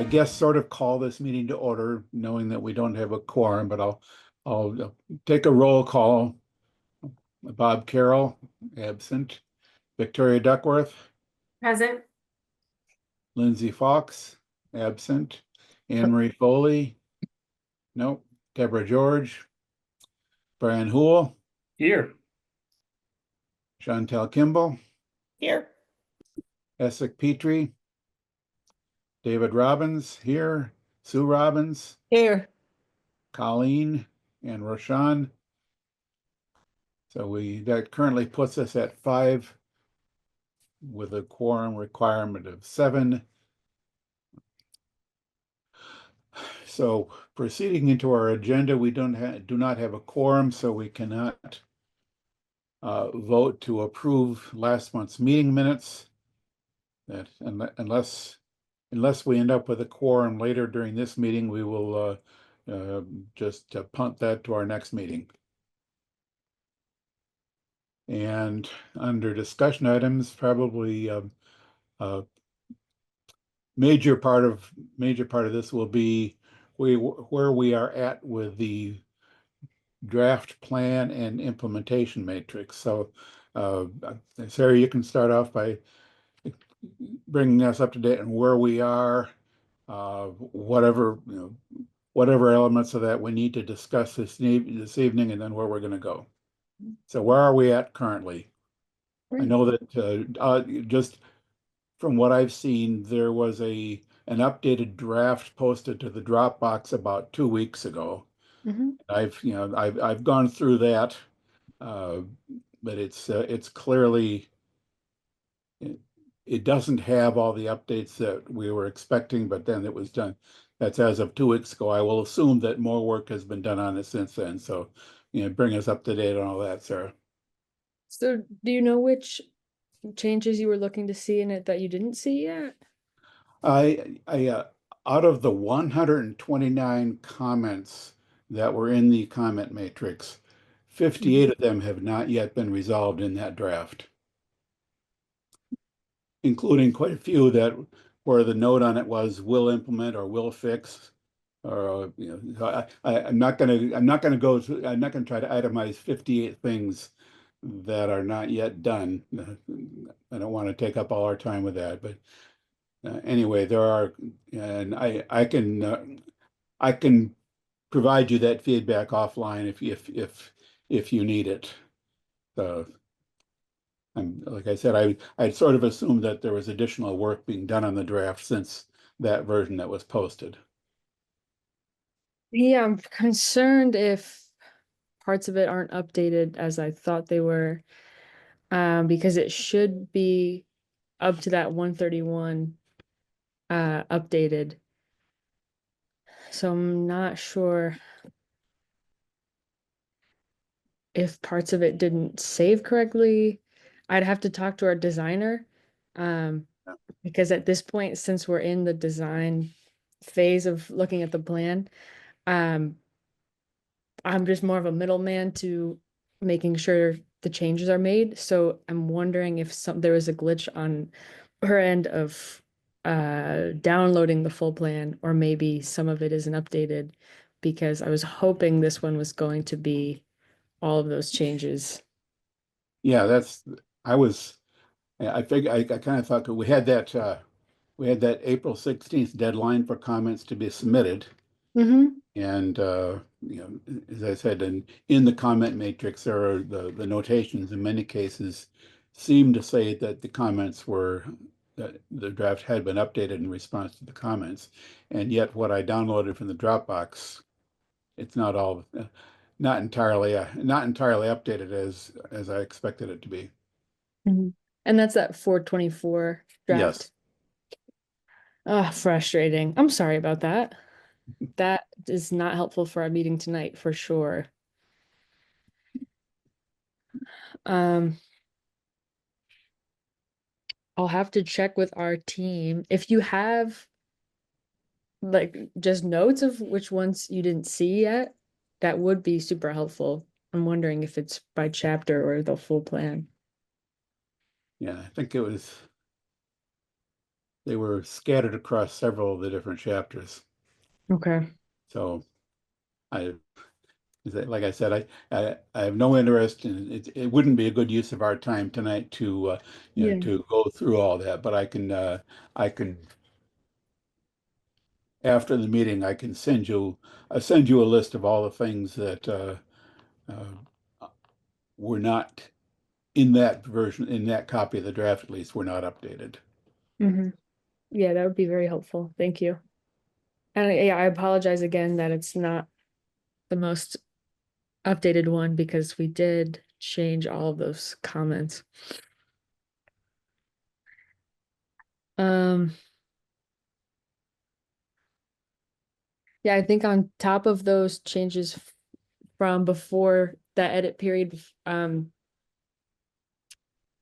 I guess, sort of call this meeting to order, knowing that we don't have a quorum, but I'll take a roll call. Bob Carroll, absent. Victoria Duckworth, Present. Lindsay Fox, absent. Anne Marie Foley, nope. Deborah George, Brian Houle, Here. Chantel Kimball, Here. Essex Petrie, David Robbins here, Sue Robbins, Here. Colleen, and Roshan. So that currently puts us at 5 with a quorum requirement of 7. So proceeding into our agenda, we do not have a quorum, so we cannot vote to approve last month's meeting minutes. That unless we end up with a quorum later during this meeting, we will just punt that to our next meeting. And under discussion items, probably major part of this will be where we are at with the draft plan and implementation matrix. So Sarah, you can start off by bringing us up to date on where we are, whatever elements of that we need to discuss this evening, and then where we're going to go. So where are we at currently? I know that just from what I've seen, there was an updated draft posted to the Dropbox about 2 weeks ago. Mm-hmm. I've gone through that, but it's clearly it doesn't have all the updates that we were expecting, but then it was done. That's as of 2 weeks ago. I will assume that more work has been done on it since then. So, bring us up to date on all that, Sarah. So do you know which changes you were looking to see in it that you didn't see yet? I out of the 129 comments that were in the comment matrix, 58 of them have not yet been resolved in that draft, including quite a few that where the note on it was will implement or will fix, or I'm not going to try to itemize 58 things that are not yet done. I don't want to take up all our time with that, but anyway, there are, and I can provide you that feedback offline if you need it. So like I said, I sort of assumed that there was additional work being done on the draft since that version that was posted. Yeah, I'm concerned if parts of it aren't updated as I thought they were, because it should be up to that 131 updated. So I'm not sure if parts of it didn't save correctly. I'd have to talk to our designer, because at this point, since we're in the design phase of looking at the plan, I'm just more of a middleman to making sure the changes are made. So I'm wondering if there was a glitch on her end of downloading the full plan, or maybe some of it isn't updated, because I was hoping this one was going to be all of those changes. Yeah, I figured I kind of thought that we had that April 16th deadline for comments to be submitted. Mm-hmm. And as I said, in the comment matrix, there are the notations in many cases seem to say that the comments were that the draft had been updated in response to the comments, and yet what I downloaded from the Dropbox, it's not entirely updated as I expected it to be. Mm-hmm. And that's that 424 draft. Yes. Ah, frustrating. I'm sorry about that. That is not helpful for our meeting tonight, for sure. I'll have to check with our team. If you have like just notes of which ones you didn't see yet, that would be super helpful. I'm wondering if it's by chapter or the full plan. Yeah, I think it was they were scattered across several of the different chapters. Okay. So I, like I said, I have no interest in it. It wouldn't be a good use of our time tonight to, Yeah. to go through all that, but I can, after the meeting, I can send you a list of all the things that, were not in that version, in that copy of the draft, at least, were not updated. Yeah, that would be very helpful. Thank you. And yeah, I apologize again that it's not the most updated one because we did change all of those comments. Um, yeah, I think on top of those changes from before that edit period,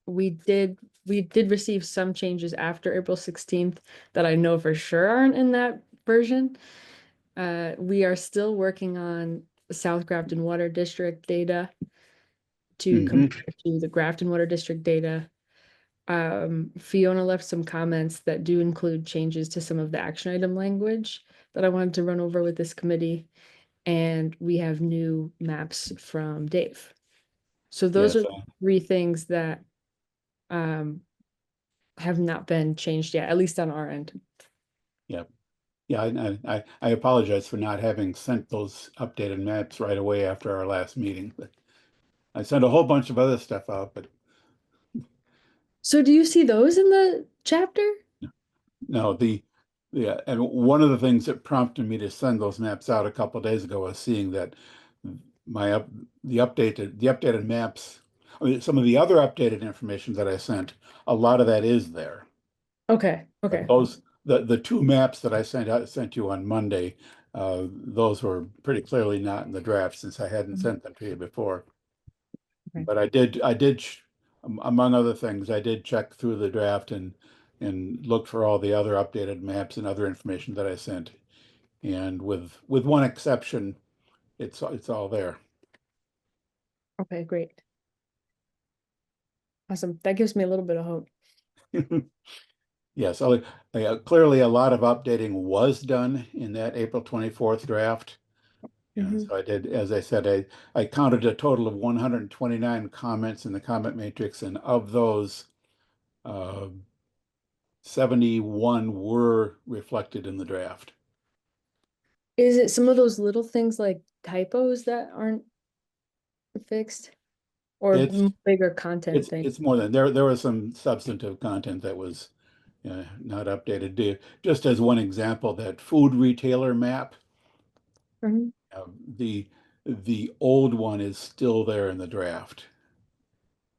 we did receive some changes after April 16th that I know for sure aren't in that version. We are still working on South Grafton Water District data to compare to the Grafton Water District data. Fiona left some comments that do include changes to some of the action item language that I wanted to run over with this committee. And we have new maps from Dave. So those Yes, are three things that have not been changed yet, at least on our end. yeah. Yeah, I apologize for not having sent those updated maps right away after our last meeting, but I sent a whole bunch of other stuff out, but So do you see those in the chapter? no, yeah, and one of the things that prompted me to send those maps out a couple of days ago was seeing that the updated maps, I mean, some of the other updated information that I sent, a lot of that is there. Okay, But okay. the two maps that I sent you on Monday, those were pretty clearly not in the draft since I hadn't sent them to you before. Okay. But among other things, I did check through the draft and look for all the other updated maps and other information that I sent. And with one exception, it's all there. Okay, great. Awesome. That gives me a little bit of hope. Yeah, so clearly a lot of updating was done in that April 24th draft. And so I did, as I said, I counted a total of 129 comments in the comment matrix, and of those, 71 were reflected in the draft. Is it some of those little things like typos that aren't fixed? Or It's bigger content things? it's more than there was some substantive content that was not updated. Just as one example, that food retailer map, Mhm. the old one is still there in the draft.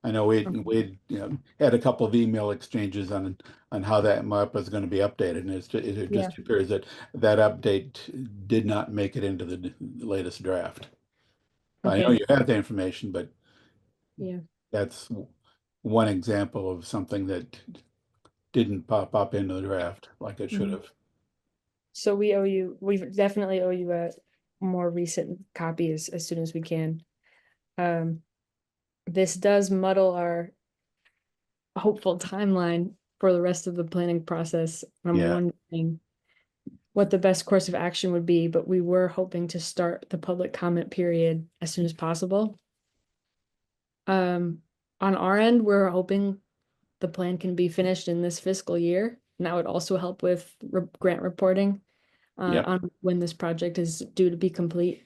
I know we had a couple of email exchanges on how that map was going to be updated, and it Yeah. just appears that that update did not make it into the latest draft. I know Okay. you have the information, but Yeah. that's one example of something that didn't pop up into the draft like it should Mhm. have. So we definitely owe you a more recent copy as soon as we can. Um, this does muddle our hopeful timeline for the rest of the planning process. I'm Yeah, wondering what the best course of action would be, but we were hoping to start the public comment period as soon as possible. On our end, we're hoping the plan can be finished in this fiscal year, and that would also help with grant reporting yeah, on when this project is due to be complete.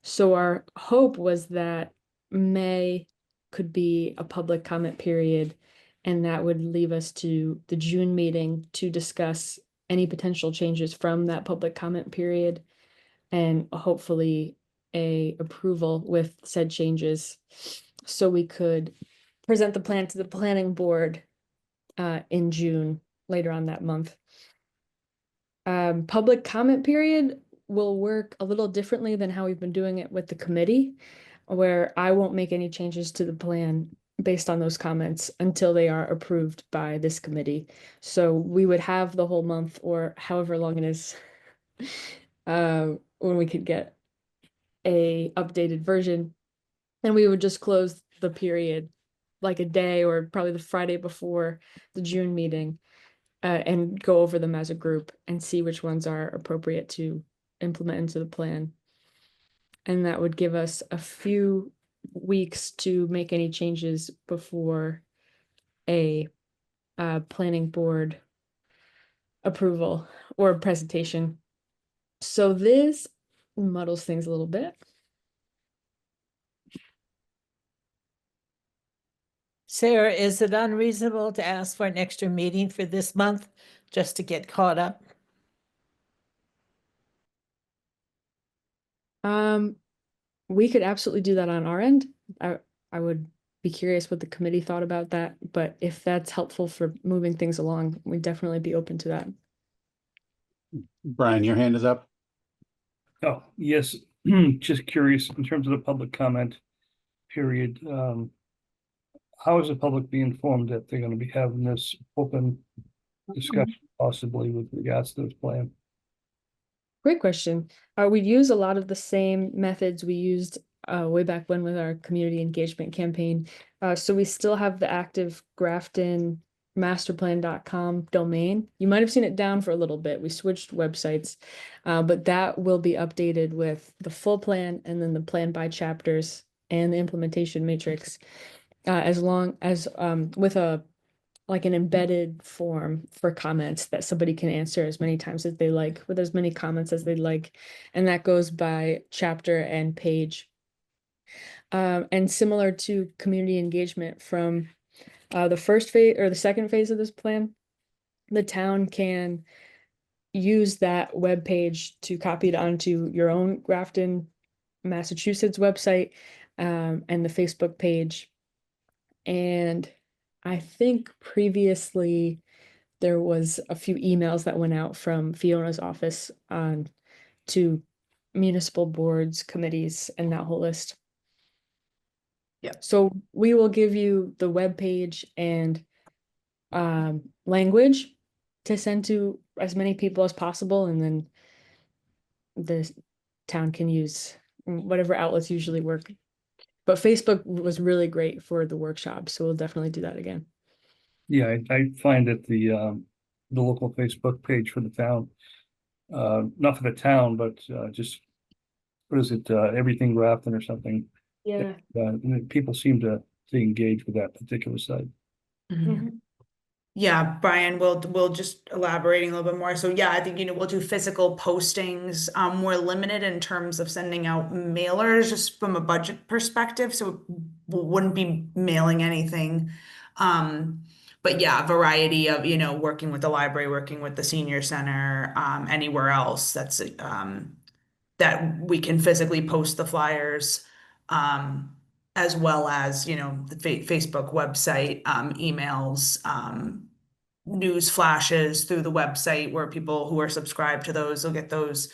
So our hope was that May could be a public comment period, and that would leave us to the June meeting to discuss any potential changes from that public comment period and hopefully a approval with said changes so we could present the plan to the planning board in June later on that month. Public comment period will work a little differently than how we've been doing it with the committee, where I won't make any changes to the plan based on those comments until they are approved by this committee. So we would have the whole month or however long it is when we could get a updated version, and we would just close the period like a day or probably the Friday before the June meeting. and go over them as a group and see which ones are appropriate to implement into the plan. And that would give us a few weeks to make any changes before a planning board approval or presentation. So this muddles things a little bit. Sarah, is it unreasonable to ask for an extra meeting for this month just to get caught up? We could absolutely do that on our end. I would be curious what the committee thought about that, but if that's helpful for moving things along, we'd definitely be open to that. Brian, your hand is up. Oh, yes, just curious, in terms of the public comment period, how is the public being informed that they're gonna be having this open discussion possibly with regards to this plan? Great question. We use a lot of the same methods we used way back when with our community engagement campaign. So we still have the active graftonmasterplan.com domain. You might have seen it down for a little bit. We switched websites, but that will be updated with the full plan and then the plan by chapters and the implementation matrix, as long as with like an embedded form for comments that somebody can answer as many times as they like, with as many comments as they'd like. And that goes by chapter and page. And similar to community engagement from the first phase or the second phase of this plan, the town can use that web page to copy it onto your own Grafton, Massachusetts website, and the Facebook page. And I think previously there was a few emails that went out from Fiona's office to municipal boards, committees, and that whole list. Yeah. So we will give you the web page and language to send to as many people as possible, and then the town can use whatever outlets usually work. But Facebook was really great for the workshop, so we'll definitely do that again. Yeah, I find that the local Facebook page for the town, not for the town, but just, what is it, Everything Grafton or something? Yeah. People seem to engage with that particular site. Mhm. Yeah, Brian, we'll just elaborating a little bit more. So yeah, I think, we'll do physical postings, more limited in terms of sending out mailers just from a budget perspective. So we wouldn't be mailing anything. But yeah, a variety of, working with the library, working with the senior center, anywhere else that's, that we can physically post the flyers, as well as, the Facebook website, emails, news flashes through the website where people who are subscribed to those will get those.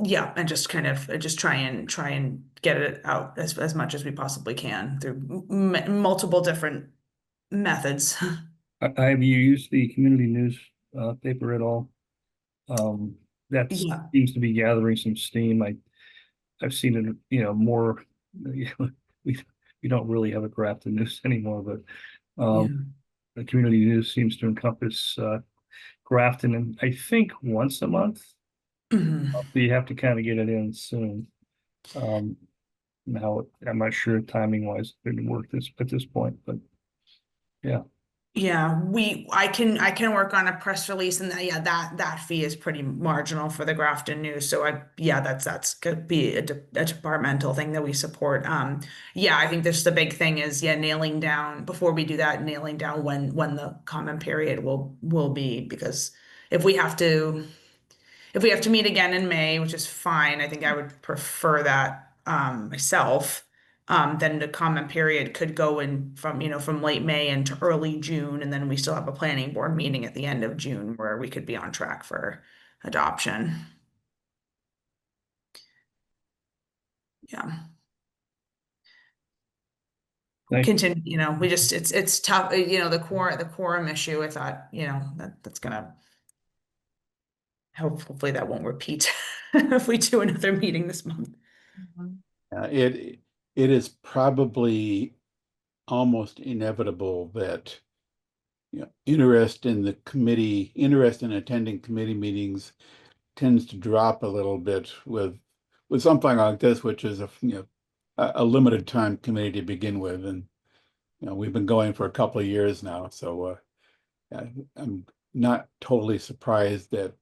Yeah, and just kind of just try and get it out as much as we possibly can through multiple different methods. Have you used the community news paper at all? That Yeah. seems to be gathering some steam. I've seen it, more. We don't really have a Grafton News anymore, but the community news seems to encompass Grafton, and I think once a month. Mhm. So you have to kind of get it in soon. Now I'm not sure timing wise it didn't work at this point, but yeah. Yeah, I can work on a press release, and that fee is pretty marginal for the Grafton News. So that's could be a departmental thing that we support. I think this the big thing is nailing down before we do that, nailing down when the comment period will be, because if we have to meet again in May, which is fine, I think I would prefer that myself. Then the comment period could go in from late May into early June, and then we still have a planning board meeting at the end of June where we could be on track for adoption. Yeah. Thank you. Continue, we just it's tough, the quorum issue. I thought, that's gonna hopefully that won't repeat if we do another meeting this month. It is probably almost inevitable that interest in the committee, interest in attending committee meetings tends to drop a little bit with something like this, which is a limited time committee to begin with, and we've been going for a couple of years now, so I'm not totally surprised that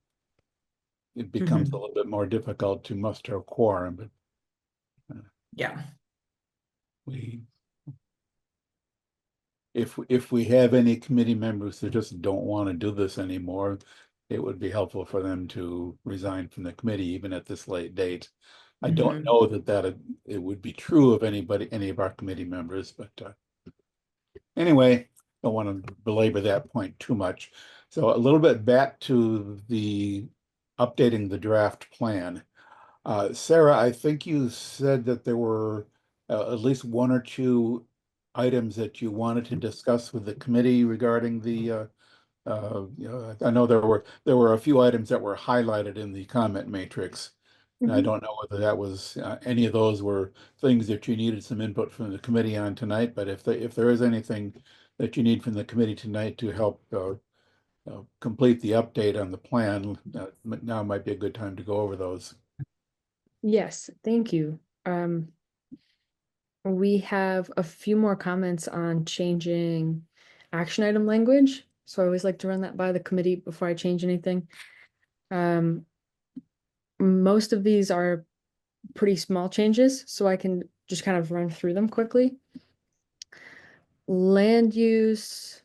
it becomes a little bit more difficult to muster a quorum, but Yeah. if we have any committee members who just don't want to do this anymore, it would be helpful for them to resign from the committee even at this late date. I don't know that it would be true of any of our committee members, but anyway, don't want to belabor that point too much. So a little bit back to the updating the draft plan. Sarah, I think you said that there were at least one or two items that you wanted to discuss with the committee regarding the I know there were a few items that were highlighted in the comment matrix. And I don't know whether that was any of those were things that you needed some input from the committee on tonight, but if there is anything that you need from the committee tonight to help complete the update on the plan, now might be a good time to go over those. Yes, thank you. We have a few more comments on changing action item language. So I always like to run that by the committee before I change anything. Most of these are pretty small changes, so I can just kind of run through them quickly. Land use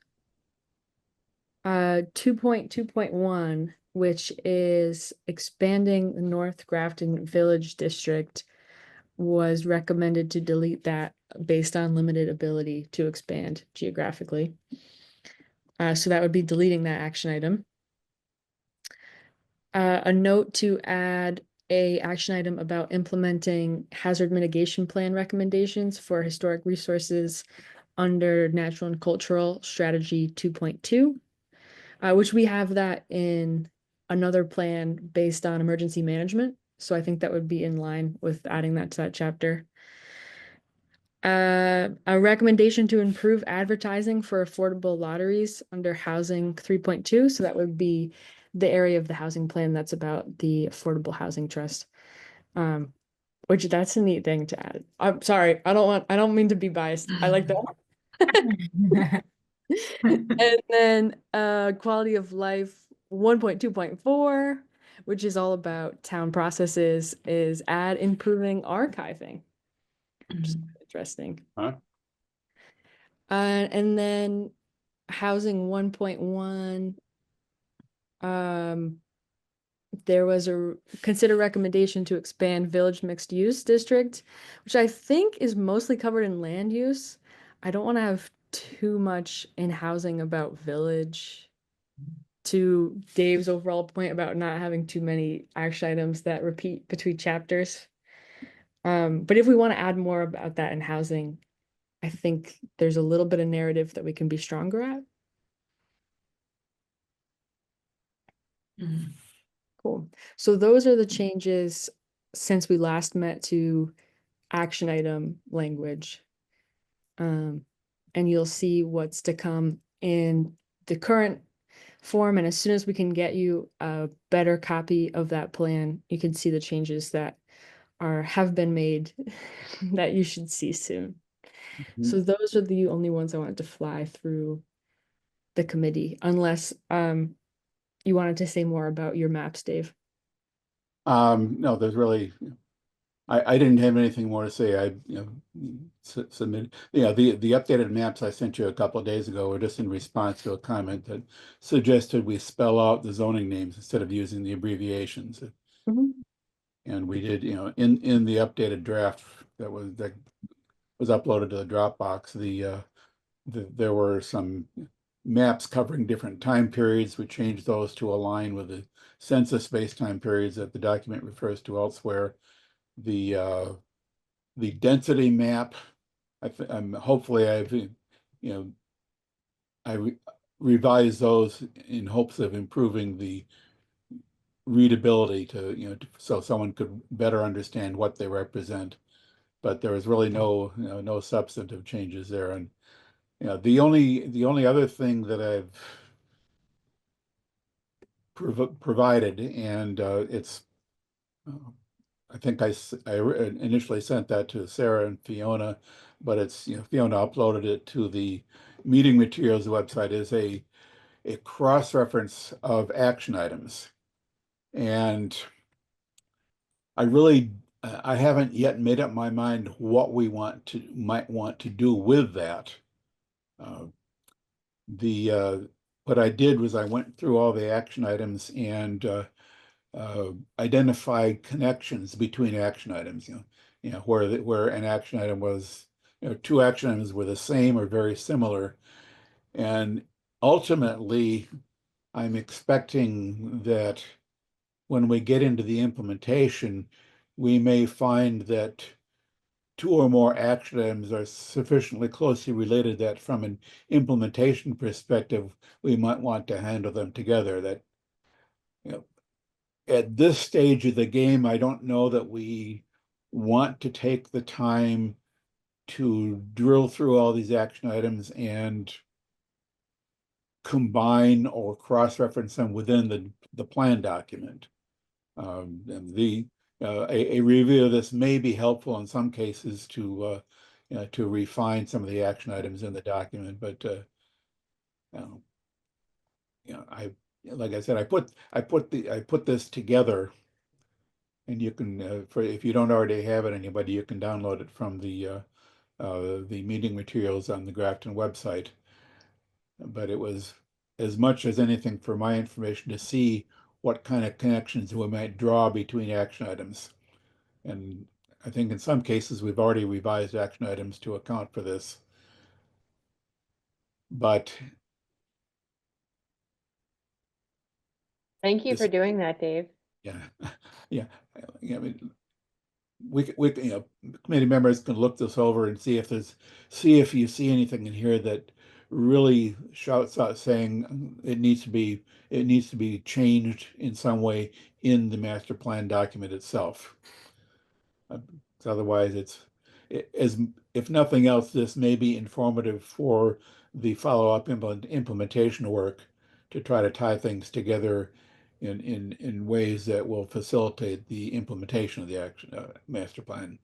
2.2.1, which is expanding the North Grafton Village District, was recommended to delete that based on limited ability to expand geographically. So that would be deleting that action item. A note to add a action item about implementing hazard mitigation plan recommendations for historic resources under natural and cultural strategy 2.2, which we have that in another plan based on emergency management. So I think that would be in line with adding that to that chapter. A recommendation to improve advertising for affordable lotteries under housing 3.2. So that would be the area of the housing plan that's about the Affordable Housing Trust. Which that's a neat thing to add. I'm sorry, I don't mean to be biased. I like that. And then quality of life 1.2.4, which is all about town processes, is add improving archiving. Which is interesting. Huh? And then housing 1.1, there was a consider recommendation to expand village mixed use district, which I think is mostly covered in land use. I don't want to have too much in housing about village. To Dave's overall point about not having too many action items that repeat between chapters. But if we want to add more about that in housing, I think there's a little bit of narrative that we can be stronger at. Cool. So those are the changes since we last met to action item language. And you'll see what's to come in the current form. And as soon as we can get you a better copy of that plan, you can see the changes that have been made that you should see soon. So those are the only ones I wanted to fly through the committee, unless you wanted to say more about your maps, Dave. No, there's really, I didn't have anything more to say. I submitted, the updated maps I sent you a couple of days ago were just in response to a comment that suggested we spell out the zoning names instead of using the abbreviations. And we did, in the updated draft that was uploaded to the Dropbox, there were some maps covering different time periods. We changed those to align with the census-based time periods that the document refers to elsewhere. The density map, hopefully I revised those in hopes of improving the readability so someone could better understand what they represent. But there was really no substantive changes there. And the only other thing that I've provided, and it's, I think I initially sent that to Sarah and Fiona, but it's, Fiona uploaded it to the meeting materials website, is a cross-reference of action items. And I haven't yet made up my mind what we might want to do with that. Uh, what I did was I went through all the action items and identified connections between action items, where an action item was, two action items were the same or very similar. And ultimately, I'm expecting that when we get into the implementation, we may find that two or more action items are sufficiently closely related that from an implementation perspective, we might want to handle them together. That, at this stage of the game, I don't know that we want to take the time to drill through all these action items and combine or cross-reference them within the plan document. And a review of this may be helpful in some cases to refine some of the action items in the document, but like I said, I put this together, and you can, if you don't already have it, anybody, you can download it from the meeting materials on the Grafton website. But it was as much as anything for my information to see what kind of connections we might draw between action items. And I think in some cases, we've already revised action items to account for this. But Thank you for this, doing that, Dave. yeah, yeah, I mean, we committee members can look this over and see if you see anything in here that really shouts out saying it needs to be changed in some way in the master plan document itself. Otherwise, if nothing else, this may be informative for the follow-up implementation work to try to tie things together in ways that will facilitate the implementation of the action master plan.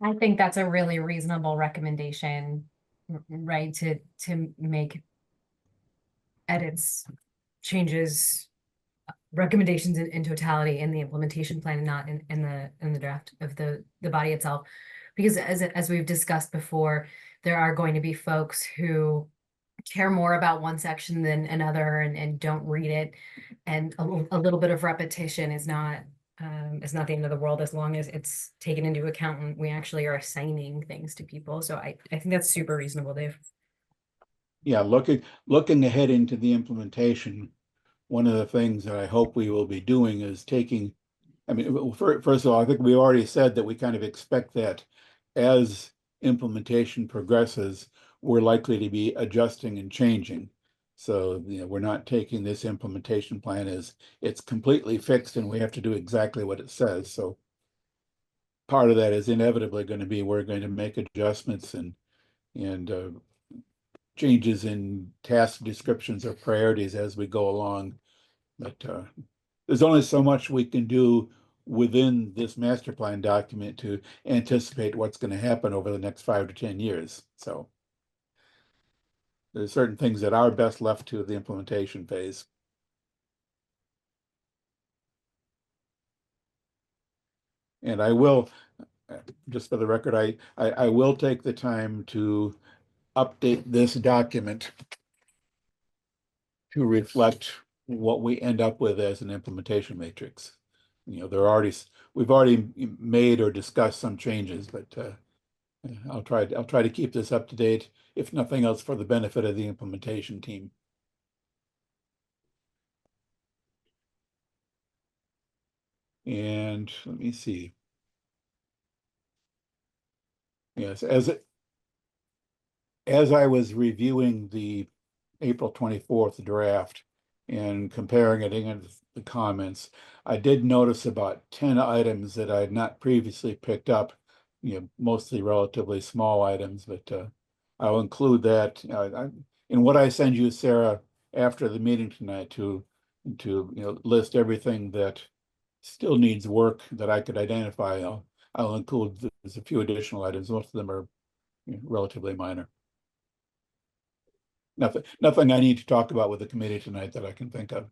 I think that's a really reasonable recommendation, right? To make edits, changes, recommendations in totality in the implementation plan and not in the draft of the body itself. Because as we've discussed before, there are going to be folks who care more about one section than another and don't read it. And a little bit of repetition is not the end of the world as long as it's taken into account and we actually are assigning things to people. So I think that's super reasonable, Dave. Yeah, looking ahead into the implementation, one of the things that I hope we will be doing is taking, I mean, first of all, I think we already said that we kind of expect that as implementation progresses, we're likely to be adjusting and changing. So, we're not taking this implementation plan as it's completely fixed and we have to do exactly what it says. So part of that is inevitably going to be we're going to make adjustments and changes in task descriptions or priorities as we go along. But there's only so much we can do within this master plan document to anticipate what's going to happen over the next 5 to 10 years. So there's certain things that are best left to the implementation phase. And I will, just for the record, I will take the time to update this document to reflect what we end up with as an implementation matrix. We've already made or discussed some changes, but I'll try to keep this up to date, if nothing else, for the benefit of the implementation team. And let me see. Yes, as I was reviewing the April 24th draft and comparing it against the comments, I did notice about 10 items that I had not previously picked up, mostly relatively small items, but I'll include that, in what I send you, Sarah, after the meeting tonight to list everything that still needs work that I could identify. I'll include, there's a few additional items. Most of them are relatively minor. Nothing I need to talk about with the committee tonight that I can think of.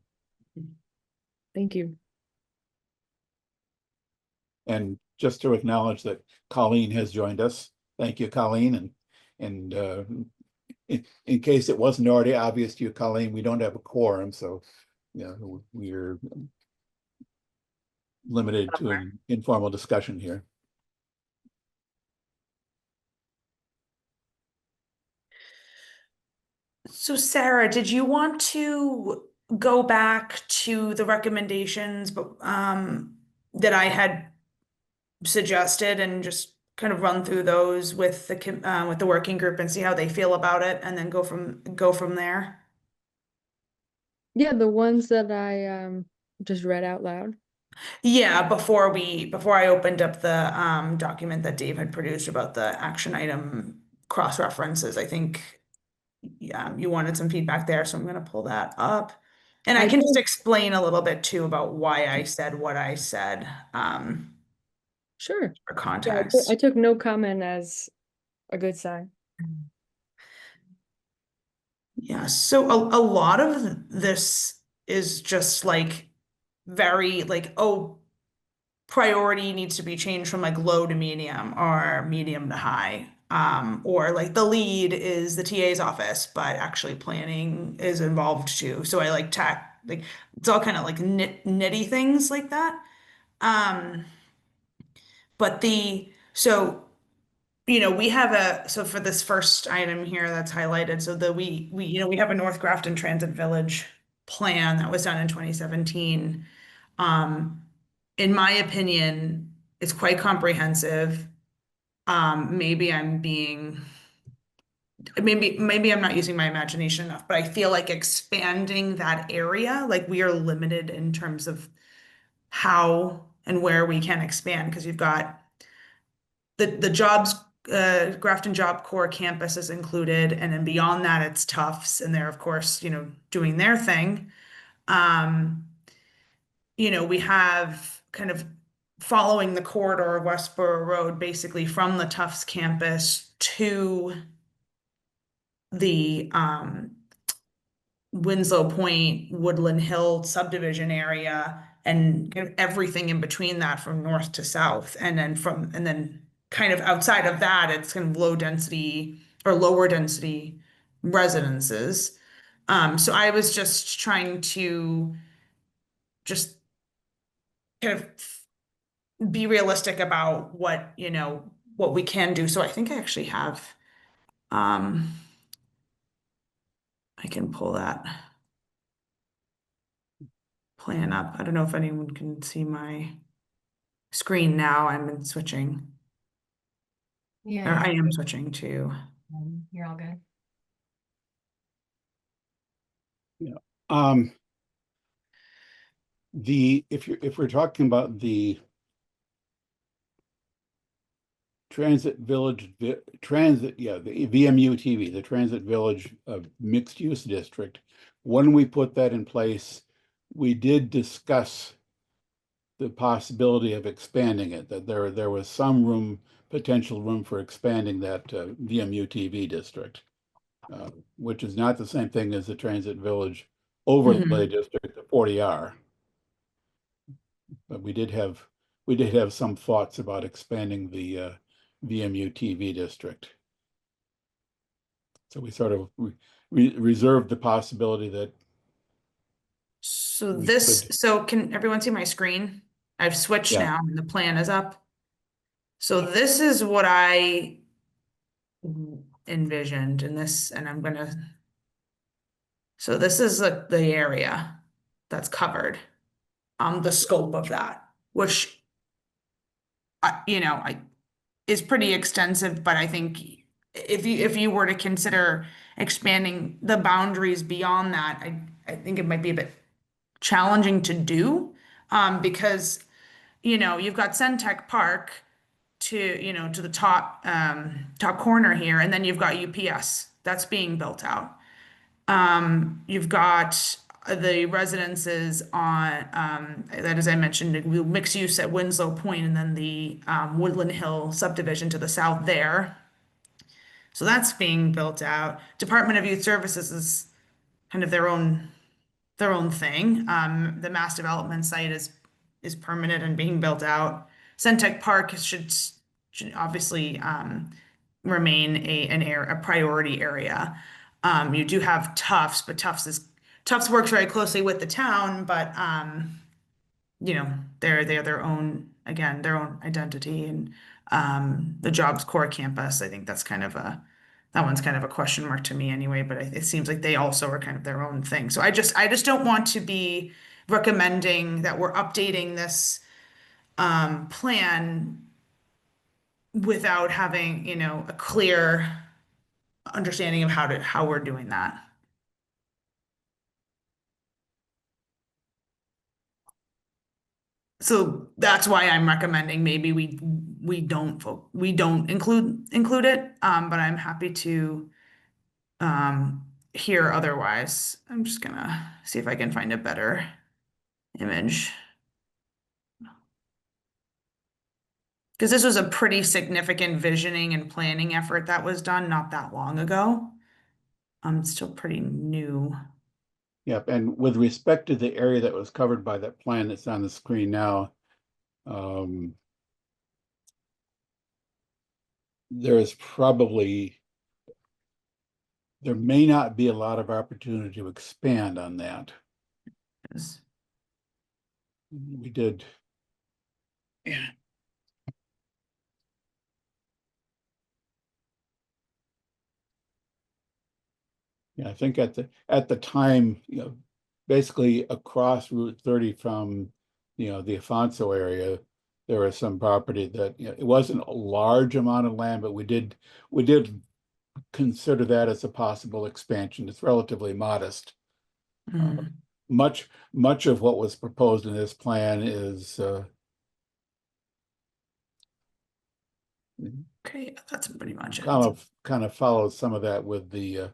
Thank you. And just to acknowledge that Colleen has joined us. Thank you, Colleen. And in case it wasn't already obvious to you, Colleen, we don't have a quorum, so we're limited to an informal discussion here. So Sarah, did you want to go back to the recommendations, but that I had suggested and just kind of run through those with the working group and see how they feel about it, and then go from there? Yeah, the ones that I just read out loud. Yeah, before I opened up the document that Dave had produced about the action item cross references, I think, yeah, you wanted some feedback there, so I'm gonna pull that up. And I I can just think- explain a little bit too about why I said what I said, Sure. for Yeah, context. I took no comment as a good sign. Yeah, so a lot of this is just like very like, oh, priority needs to be changed from like low to medium or medium to high. Or like the lead is the TA's office, but actually planning is involved too. So I like like it's all kind of like nitty things like that. Um, but we have so for this first item here that's highlighted, so we have a North Grafton Transit Village plan that was done in 2017. Um, in my opinion, it's quite comprehensive. Maybe I'm not using my imagination enough, but I feel like expanding that area, like we are limited in terms of how and where we can expand, because you've got the jobs, Grafton Job Corps campus is included, and then beyond that, it's Tufts, and they're of course, doing their thing. We have kind of following the corridor of Westboro Road, basically from the Tufts campus to the Winslow Point, Woodland Hill subdivision area, and kind of everything in between that from north to south. And then kind of outside of that, it's kind of low density or lower density residences. So I was just trying to just kind of be realistic about what we can do. So I think I actually have, I can pull that plan up. I don't know if anyone can see my screen now. I'm switching, or Yeah, I am switching to. you're all good. Um, if we're talking about the Transit Village, the VMU TV, the Transit Village Mixed Use District, when we put that in place, we did discuss the possibility of expanding it, that there was some potential room for expanding that VMU TV district, which is not the same thing as the Transit Village Overlay District, the 40R. But we did have some thoughts about expanding the VMU TV district. So we sort of reserved the possibility that. So can everyone see my screen? I've switched Yeah. now and the plan is up. So this is what I envisioned in this, and so this is the area that's covered, the scope of that, which is pretty extensive, but I think if you were to consider expanding the boundaries beyond that, I think it might be a bit challenging to do, because you've got Centec Park, to, you know, to the top, top corner here, and then you've got UPS that's being built out. You've got the residences on, that, as I mentioned, mixed use at Winslow Point, and then the Woodland Hill subdivision to the south there. So that's being built out. Department of Youth Services is kind of their own thing. The mass development site is permanent and being built out. Centec Park should obviously remain a priority area. You do have Tufts, but Tufts works very closely with the town, but you know, they're their own, again, their own identity. And the Jobs Corps campus, I think that one's kind of a question mark to me anyway, but it seems like they also are kind of their own thing. So I just don't want to be recommending that we're updating this plan without having, you know, a clear understanding of how we're doing that. So that's why I'm recommending maybe we don't include it, but I'm happy to hear otherwise. I'm just gonna see if I can find a better image. Because this was a pretty significant visioning and planning effort that was done not that long ago. It's still pretty new. Yep, and with respect to the area that was covered by that plan that's on the screen now, there may not be a lot of opportunity to expand on that. Is- We did. Yeah. Yeah, I think at the time, you know, basically across Route 30 from, you know, the Afonso area, there was some property that, you know, it wasn't a large amount of land, but we did consider that as a possible expansion. It's relatively modest. Mhm. Much of what was proposed in this plan is Okay, that's pretty much it. kind of follows some of that with the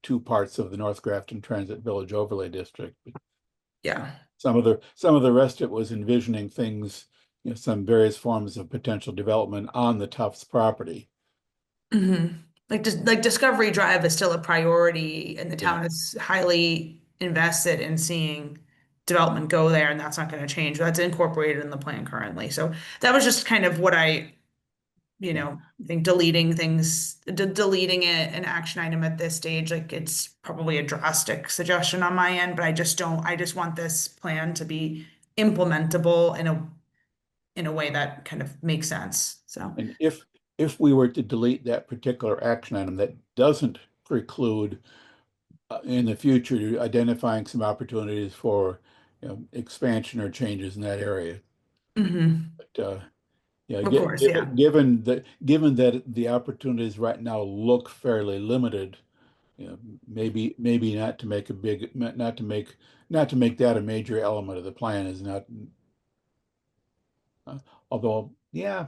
two parts of the North Grafton Transit Village Overlay District. Yeah. Some of the rest of it was envisioning things, you know, some various forms of potential development on the Tufts property. Mm-hmm. Like Discovery Drive is still a priority, and the Yeah. town is highly invested in seeing development go there, and that's not going to change. That's incorporated in the plan currently. So that was just kind of what I, you know, I think deleting an action item at this stage, like it's probably a drastic suggestion on my end, but I just want this plan to be implementable in a way that kind of makes sense. So. And if we were to delete that particular action item, that doesn't preclude in the future identifying some opportunities for, you know, expansion or changes in that area. Mhm. But yeah, Of course, yeah. given that the opportunities right now look fairly limited, you know, maybe not to make that a major element of the plan is not. Although, yeah,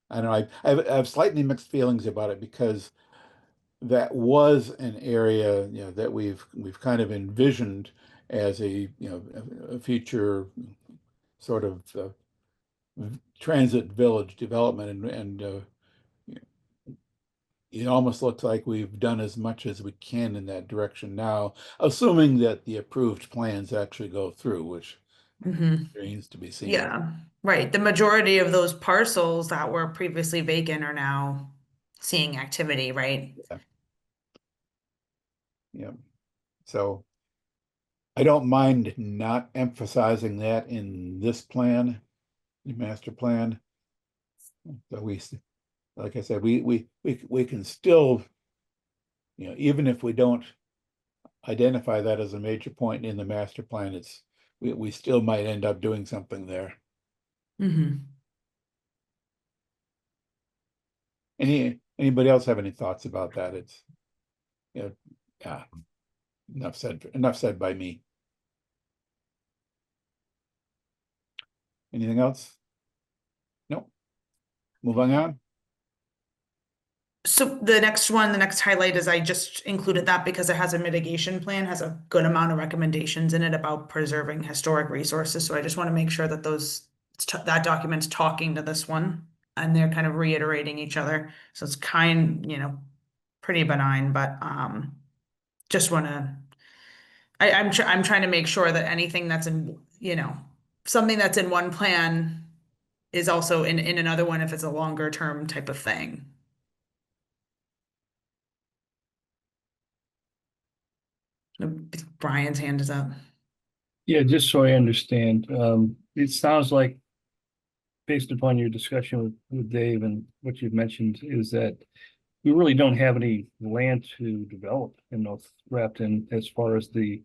I don't know. I have slightly mixed feelings about it because that was an area, you know, that we've kind of envisioned as a, you know, a future sort of transit village development, and it almost looks like we've done as much as we can in that direction now, assuming that the approved plans actually go through, which Mhm. remains to be seen. Yeah, right. The majority of those parcels that were previously vacant are now seeing activity, right? Yeah. So I don't mind not emphasizing that in this plan, the master plan. So like I said, we can still, you know, even if we don't identify that as a major point in the master plan, we still might end up doing something there. Mm-hmm. Anybody else have any thoughts about that? It's, you know, yeah, enough said by me. Anything else? Moving on. So the next one, the next highlight is I just included that because it has a mitigation plan, has a good amount of recommendations in it about preserving historic resources. So I just want to make sure that that document's talking to this one and they're kind of reiterating each other. So it's pretty benign, but just want to, I'm trying to make sure that anything that's in, something that's in one plan is also in another one if it's a longer term type of thing. Brian's hand is up. Yeah, just so I understand, it sounds like based upon your discussion with Dave and what you've mentioned is that we really don't have any land to develop in North Grafton as far as the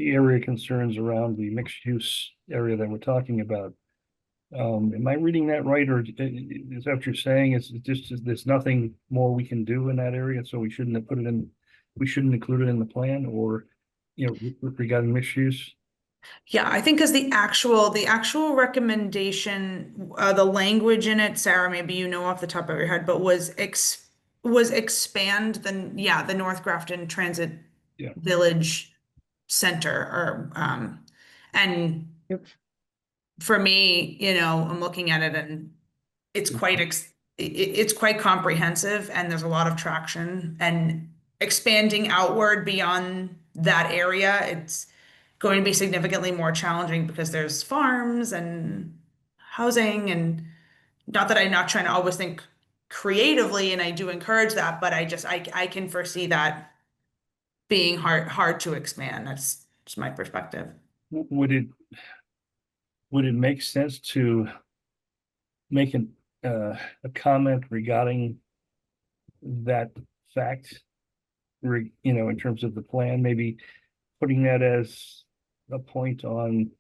area concerns around the mixed use area that we're talking about. Am I reading that right, or is that what you're saying? Is it just there's nothing more we can do in that area, so we shouldn't have put it in, we shouldn't include it in the plan, or regarding mixed use? Yeah, I think as the actual recommendation, the language in it, Sarah, maybe you know off the top of your head, but was expand the North Grafton Transit Yeah. Village Center or and Yep. for me, I'm looking at it and it's it's quite comprehensive and there's a lot of traction and expanding outward beyond that area, it's going to be significantly more challenging because there's farms and housing and not that I'm not trying to always think creatively and I do encourage that, but I can foresee that being hard to expand. That's just my perspective. Would it make sense to make a comment regarding that fact? In terms of the plan, maybe putting that as a point on,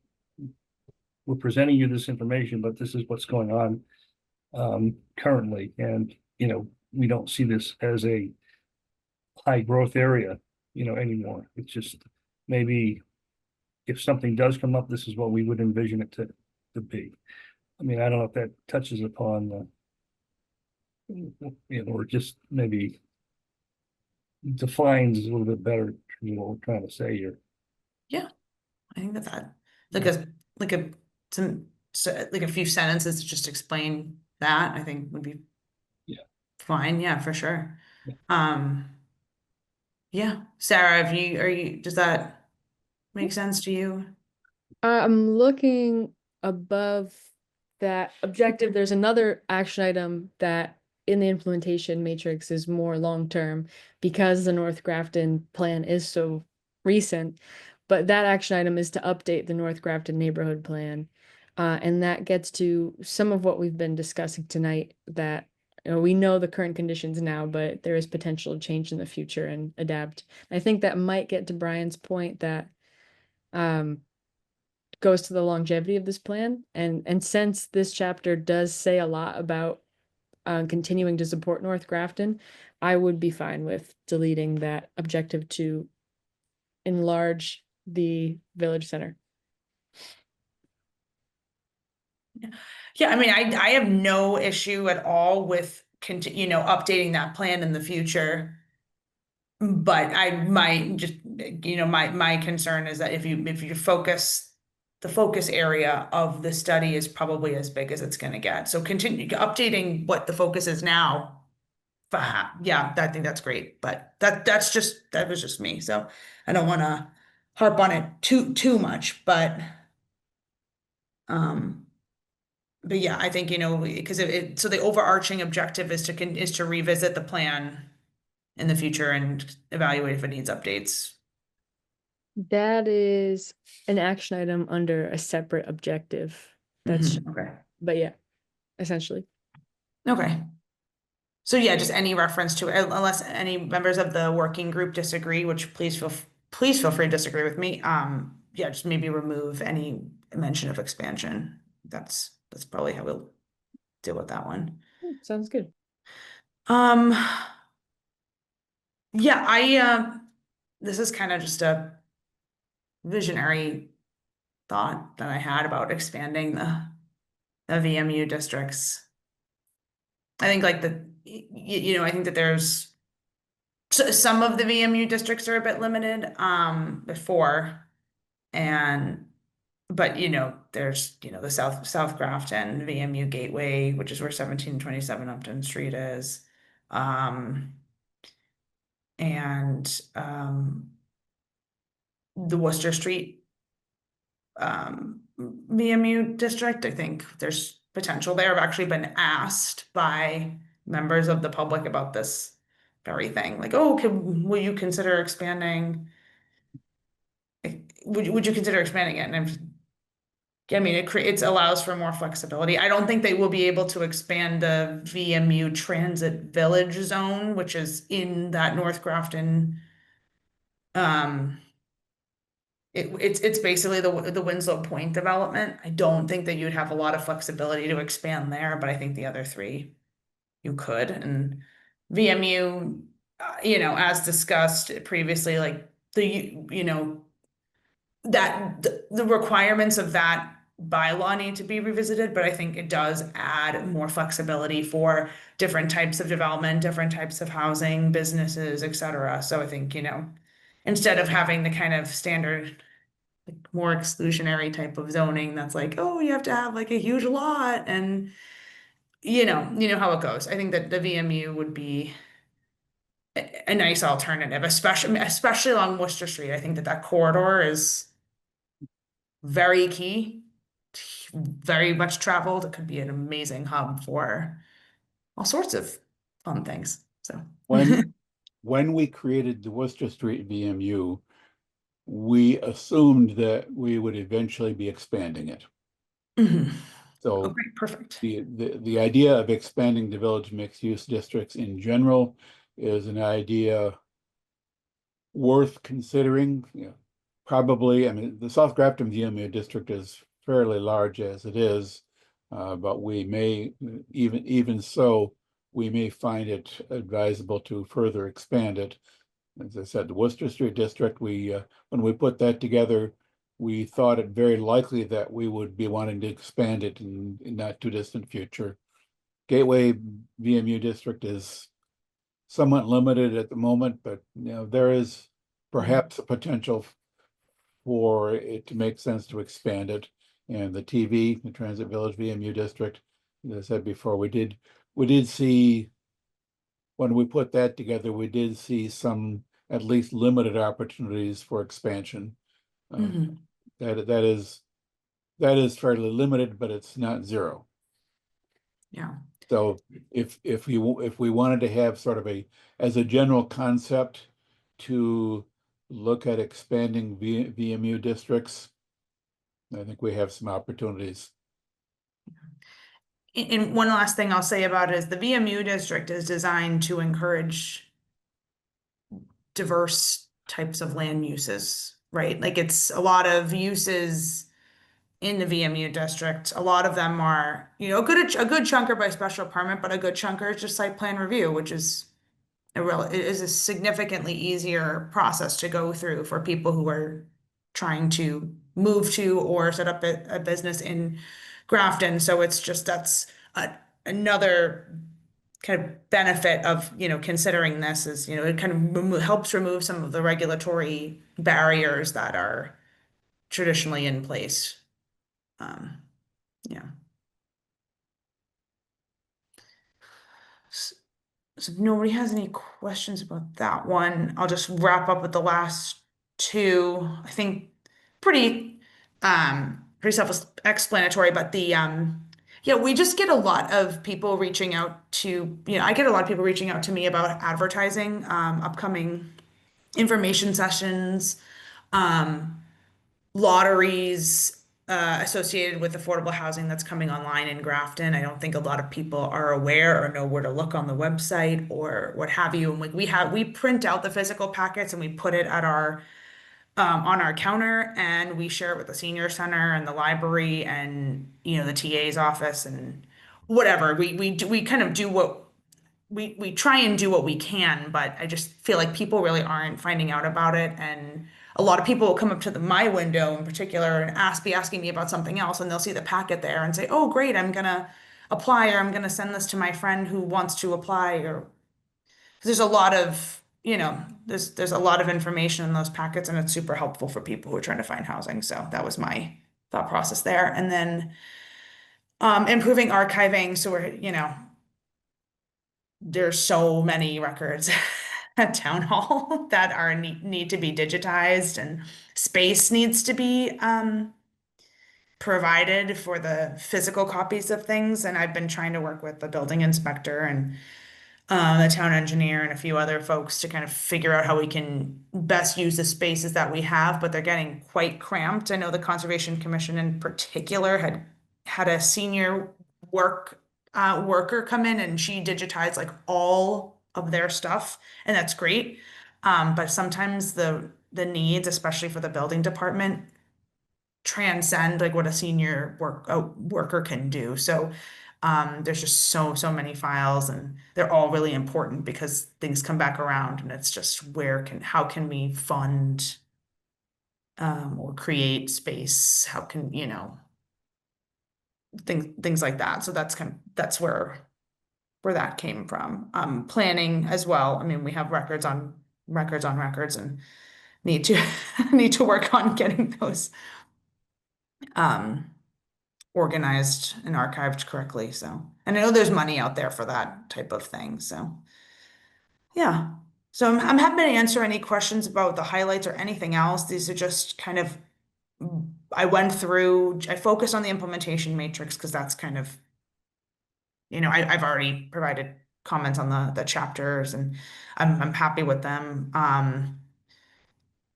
we're presenting you this information, but this is what's going on currently, and we don't see this as a high growth area anymore. It's just maybe if something does come up, this is what we would envision it to be. I mean, I don't know if that touches upon or just maybe defines a little bit better what we're trying to say here. I think that like a few sentences to just explain that I think would be fine. Yeah, for sure. Yeah. Yeah, Sarah, does that make sense to you? I'm looking above that objective. There's another action item that in the implementation matrix is more long-term because the North Grafton plan is so recent. But that action item is to update the North Grafton neighborhood plan. And that gets to some of what we've been discussing tonight, that we know the current conditions now, but there is potential to change in the future and adapt. I think that might get to Brian's point that goes to the longevity of this plan. And since this chapter does say a lot about continuing to support North Grafton, I would be fine with deleting that objective to enlarge the village center. Yeah, I mean, I have no issue at all with updating that plan in the future. But I might just, my concern is that if you focus, the focus area of the study is probably as big as it's gonna get. So continue updating what the focus is now. Yeah, I think that's great, but that was just me. So I don't wanna harp on it too much, but yeah, I think, because so the overarching objective is to revisit the plan in the future and evaluate if it needs updates. That is an action item under a separate objective. That's Okay. but yeah, essentially. Okay. So yeah, just any reference to it, unless any members of the working group disagree, which please feel free to disagree with me. Yeah, just maybe remove any mention of expansion. That's probably how we'll deal with that one. Sounds good. Yeah, this is kind of just a visionary thought that I had about expanding the VMU districts. I think like I think that there's some of the VMU districts are a bit limited, before. And, but there's, the South Grafton, VMU Gateway, which is where 1727 Upton Street is. And, the Worcester Street, VMU district, I think there's potential there. I've actually been asked by members of the public about this very thing, like, oh, will you consider expanding? Would you consider expanding it? And I mean, it allows for more flexibility. I don't think they will be able to expand the VMU Transit Village zone, which is in that North Grafton. It's basically the Winslow Point development. I don't think that you'd have a lot of flexibility to expand there, but I think the other three you could. And VMU, as discussed previously, like that the requirements of that bylaw need to be revisited, but I think it does add more flexibility for different types of development, different types of housing, businesses, etc. So I think, instead of having the kind of standard, like more exclusionary type of zoning that's like, oh, you have to have like a huge lot, and you know how it goes. I think that the VMU would be a nice alternative, especially along Worcester Street. I think that corridor is very key, very much traveled. It could be an amazing hub for all sorts of fun things. So When we created the Worcester Street VMU, we assumed that we would eventually be expanding it. Mhm. So Okay, perfect. the idea of expanding the village mixed use districts in general is an idea worth considering. Probably, I mean, the South Grafton VMU district is fairly large as it is, but we may, even so, we may find it advisable to further expand it. As I said, the Worcester Street district, when we put that together, we thought it very likely that we would be wanting to expand it in not too distant future. Gateway VMU district is somewhat limited at the moment, but there is perhaps a potential for it to make sense to expand it. And the Transit Village VMU district, as I said before, we did see, when we put that together, we did see some at least limited opportunities for expansion. Mhm. That is fairly limited, but it's not zero. Yeah. So if we wanted to have sort of as a general concept to look at expanding VMU districts, I think we have some opportunities. And one last thing I'll say about it is the VMU district is designed to encourage diverse types of land uses, right? Like it's a lot of uses in the VMU district. A lot of them are, a good chunk are by special permit, but a good chunk are just site plan review, which is it is a significantly easier process to go through for people who are trying to move to or set up a business in Grafton. So that's another kind of benefit of, considering this is, it kind of helps remove some of the regulatory barriers that are traditionally in place. Yeah. So if nobody has any questions about that one, I'll just wrap up with the last two. I think pretty self-explanatory, but yeah, we just get a lot of people reaching out to, I get a lot of people reaching out to me about advertising, upcoming information sessions, lotteries associated with affordable housing that's coming online in Grafton. I don't think a lot of people are aware or know where to look on the website or what have you. And like we print out the physical packets and we put it at our on our counter, and we share it with the senior center and the library and the TA's office and whatever. We kind of do what we try and do what we can, but I just feel like people really aren't finding out about it. And a lot of people will come up to my window in particular and be asking me about something else, and they'll see the packet there and say, oh, great, I'm gonna apply, or I'm gonna send this to my friend who wants to apply, or 'cause there's a lot of, there's a lot of information in those packets, and it's super helpful for people who are trying to find housing. So that was my thought process there. And then improving archiving, so we're, there's so many records at town hall that are need to be digitized, and space needs to be provided for the physical copies of things. And I've been trying to work with the building inspector and the town engineer and a few other folks to kind of figure out how we can best use the spaces that we have, but they're getting quite cramped. I know the Conservation Commission in particular had a senior worker come in, and she digitized like all of their stuff, and that's great. But sometimes the needs, especially for the building department, transcend like what a senior worker can do. So there's just so many files, and they're all really important because things come back around, and it's just how can we fund or create space? How can, things like that. So that's where that came from. Planning as well. I mean, we have records on records and need to need to work on getting those organized and archived correctly. So, and I know there's money out there for that type of thing. So, yeah. So I'm happy to answer any questions about the highlights or anything else. These are just kind of, I focused on the implementation matrix because that's kind of, I've already provided comments on the chapters, and I'm happy with them.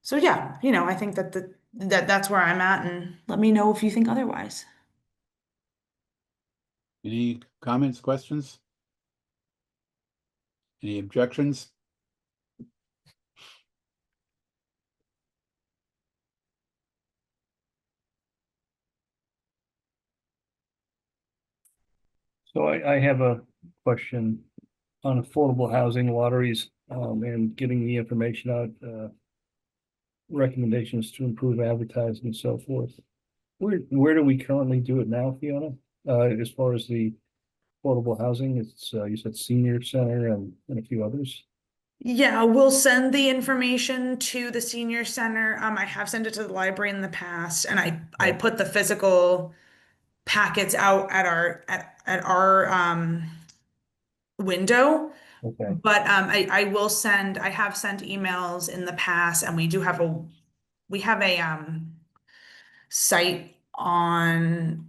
So yeah, I think that's where I'm at, and let me know if you think otherwise. Any comments, questions? Any objections? So I have a question on affordable housing lotteries, and getting the information out, recommendations to improve advertising and so forth. Where do we currently do it now, Fiona? As far as the affordable housing, it's, you said senior center and a few others. Yeah, we'll send the information to the senior center. I have sent it to the library in the past, and I put the physical packets out at our window. Okay, But I have sent emails in the past, and we have a site on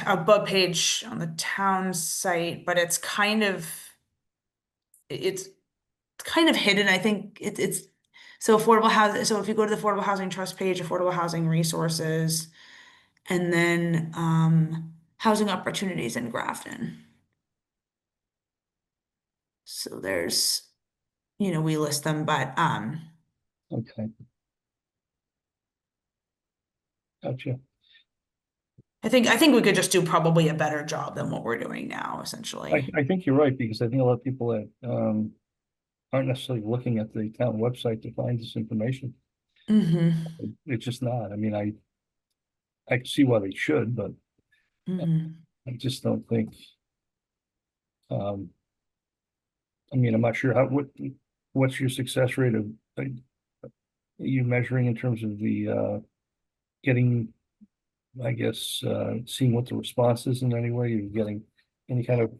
a web page on the town site, but it's kind of hidden. I think it's so affordable housing. So if you go to the Affordable Housing Trust page, affordable housing resources, and then housing opportunities in Grafton. So there's, we list them, but okay. Gotcha. I think we could just do probably a better job than what we're doing now, essentially. I think you're right, because I think a lot of people that, aren't necessarily looking at the town website to find this information. Mm-hmm. It's just not. I mean, I can see why they should, but Mm-hmm. I just don't think. I mean, I'm not sure what's your success rate of, are you measuring in terms of the, getting, I guess, seeing what the response is in any way? You're getting any kind of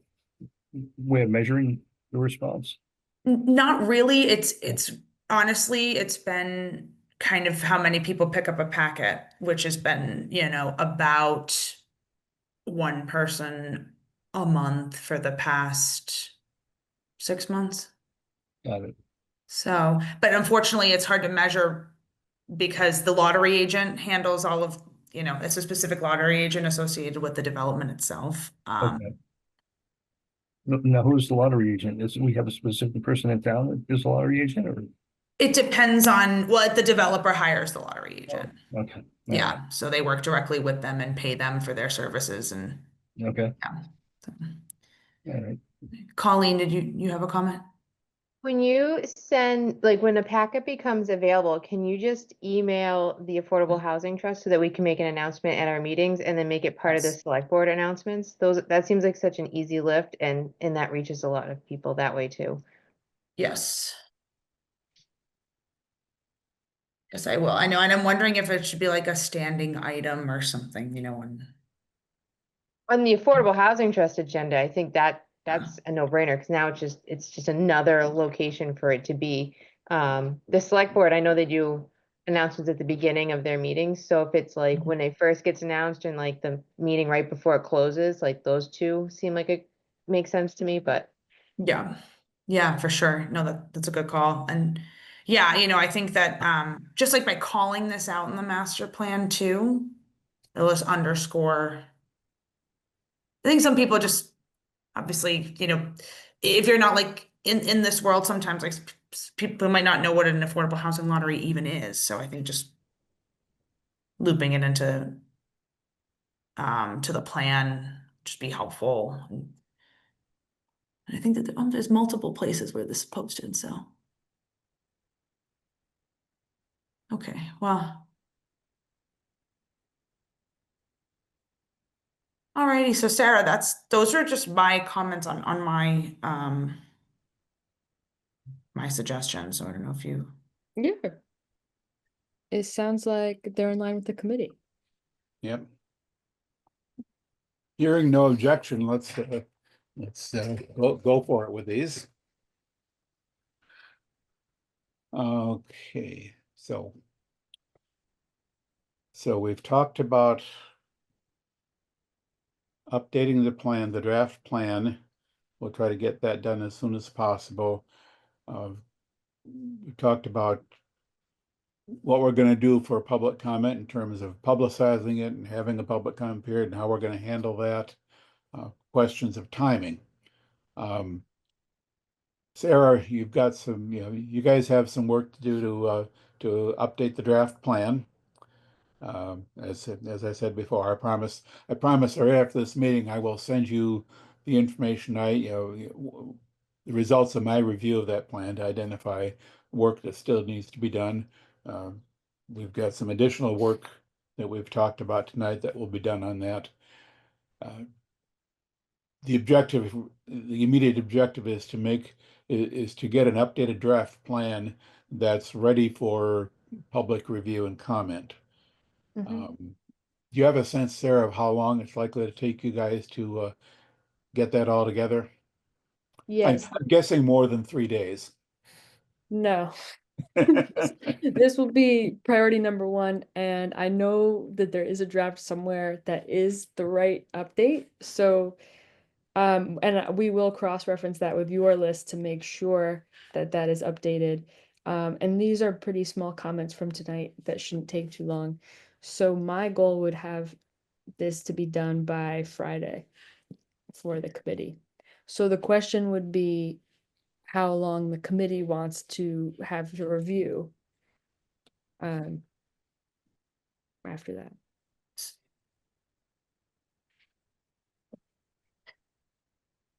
way of measuring the response? Not really. It's honestly, it's been kind of how many people pick up a packet, which has been, about one person a month for the past 6 months. Got it. So, but unfortunately, it's hard to measure because the lottery agent handles all of, it's a specific lottery agent associated with the development itself. Okay. Now, who's the lottery agent? We have a specific person in town that is a lottery agent, or? It depends on what the developer hires the lottery agent. Okay. Yeah, so they work directly with them and pay them for their services, and Okay. yeah. So. All right. Colleen, did you have a comment? When you send, like, when a packet becomes available, can you just email the Affordable Housing Trust so that we can make an announcement at our meetings and then make it part of the Yes. select board announcements? That seems like such an easy lift and that reaches a lot of people that way too. Yes. Yes, I will. I know, and I'm wondering if it should be like a standing item or something, you know, and On the Affordable Housing Trust agenda, I think that's a no-brainer because now it's just another location for it to be. The select board, I know they do announcements at the beginning of their meetings, so if it's like when it first gets announced and like the meeting right before it closes, like those two seem like it makes sense to me, but yeah. Yeah, for sure. No, that's a good call. And yeah, you know, I think that just like by calling this out in the master plan too, it'll just underscore. I think some people just obviously, you know, if you're not like in this world, sometimes like people might not know what an affordable housing lottery even is. So I think just looping it into to the plan just be helpful. And I think that there's multiple places where this is posted, so. Okay, well. Alrighty, so Sarah, those are just my comments on my my suggestions. So I don't know if you. Yeah. It sounds like they're in line with the committee. Yep. Hearing no objection, let's go for it with these. Okay, so we've talked about updating the plan, the draft plan. We'll try to get that done as soon as possible. We talked about what we're going to do for public comment in terms of publicizing it and having a public comment period and how we're going to handle that. Questions of timing. Sarah, you've got some, you guys have some work to do to update the draft plan. As I said before, I promise right after this meeting, I will send you the information the results of my review of that plan to identify work that still needs to be done. We've got some additional work that we've talked about tonight that will be done on that. The immediate objective is to get an updated draft plan that's ready for public review and comment. Do you have a sense, Sarah, of how long it's likely to take you guys to get that all together? Yes. I'm guessing more than 3 days. No. This will be priority number one, and I know that there is a draft somewhere that is the right update. So, and we will cross-reference that with your list to make sure that that is updated. And these are pretty small comments from tonight that shouldn't take too long. So my goal would have this to be done by Friday for the committee. So the question would be how long the committee wants to have the review after that.